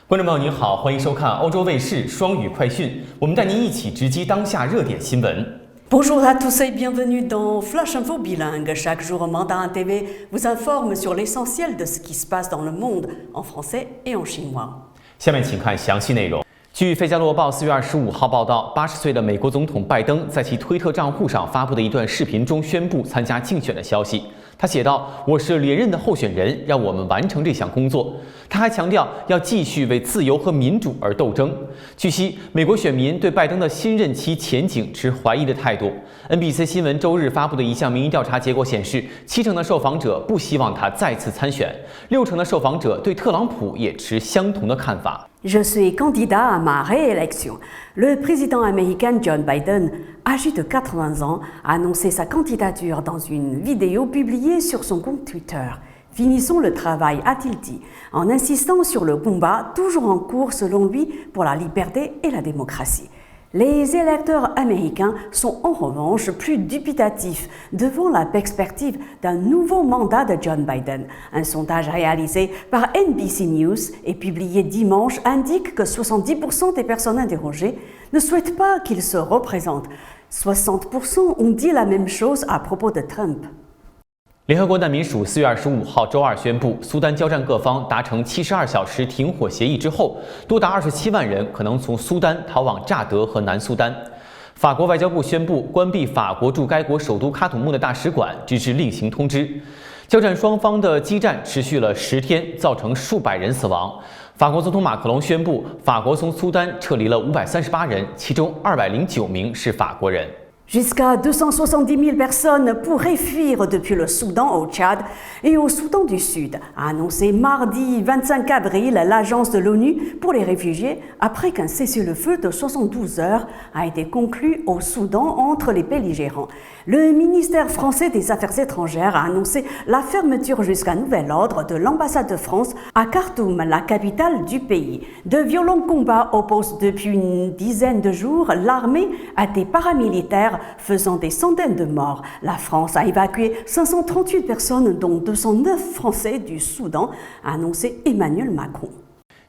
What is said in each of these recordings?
观众朋友您好，欢迎收看欧洲卫视双语快讯，我们带您一起直击当下热点新闻。Bonjour à tous et bienvenue dans Flash Info Bilingue. Chaque jour, Mandarin TV vous informe sur l'essentiel de ce qui se passe dans le monde en français et en chinois. 下面请看详细内容。据《费加罗报》4月25号报道，80岁的美国总统拜登在其推特账户上发布的一段视频中宣布参加竞选的消息。他写道：“我是连任的候选人，让我们完成这项工作。”他还强调要继续为自由和民主而斗争。据悉，美国选民对拜登的新任期前景持怀疑的态度。NBC 新闻周日发布的一项民意调查结果显示，70%的受访者不希望他再次参选，60%的受访者对特朗普也持相同的看法。Je suis candidat à ma réélection. Le président américain John Biden, âgé de 80 ans, a annoncé sa candidature dans une vidéo publiée sur son compte Twitter. Finissons le travail, a-t-il dit, en insistant sur le combat toujours en cours selon lui pour la liberté et la démocratie. Les électeurs américains sont en revanche plus dubitatifs devant la perspective d'un nouveau mandat de John Biden. Un sondage réalisé par NBC News et publié dimanche indique que 70% des personnes interrogées ne souhaitent pas qu'il se représente. 60% ont dit la même chose à propos de Trump. 联合国难民署4月25号周二宣布，苏丹交战各方达成72小时停火协议之后，多达27万人可能从苏丹逃往乍得和南苏丹。法国外交部宣布关闭法国驻该国首都喀土穆的大使馆，直至另行通知。交战双方的激战持续了10天，造成数百人死亡。法国总统马克龙宣布，法国从苏丹撤离了538人，其中209名是法国人。Jusqu'à 270 000 personnes pourraient fuir depuis le Soudan au Tchad et au Soudan du Sud, a annoncé mardi 25 avril l'Agence de l'ONU pour les réfugiés après qu'un cessez-le-feu de 72 heures a été conclu au Soudan entre les belligérants. Le ministère français des Affaires étrangères a annoncé la fermeture jusqu'à nouvel ordre de l'ambassade de France à Khartoum, la capitale du pays. De violents combats opposent depuis une dizaine de jours l'armée à des paramilitaires faisant des centaines de morts. La France a évacué 538 personnes, dont 209 Français du Soudan, a annoncé Emmanuel Macron.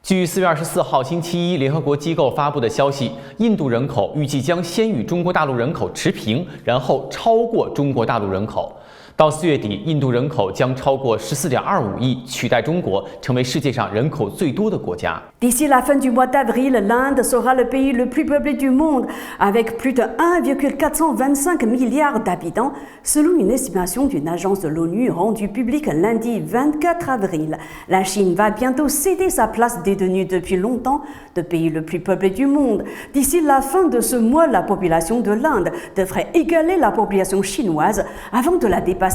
据4月24号星期一联合国机构发布的消息，印度人口预计将先与中国大陆人口持平，然后超过中国大陆人口。到4月底，印度人口将超过14.25亿，取代中国，成为世界上人口最多的国家。D'ici la fin du mois d'avril, l'Inde sera le pays le plus peuplé du monde, avec plus de 1,425 milliards d'habitants, selon une estimation d'une agence de l'ONU rendue publique lundi 24 avril. La Chine va bientôt céder sa place détenue depuis longtemps de pays le plus peuplé du monde. D'ici la fin de ce mois, la population de l'Inde devrait égaler la population chinoise avant de la dépasser,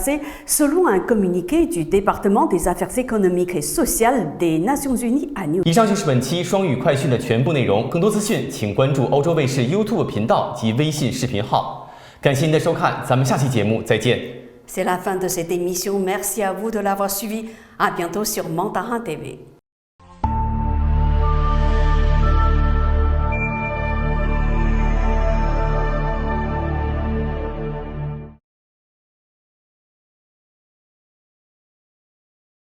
selon un communiqué du département des affaires économiques et sociales des Nations Unies à New York. 以上就是本期双语快讯的全部内容，更多资讯请关注欧洲卫视 YouTube 频道及微信视频号。感谢您的收看，咱们下期节目再见。C'est la fin de cette émission. Merci à vous de l'avoir suivi. À bientôt sur Mandarin TV.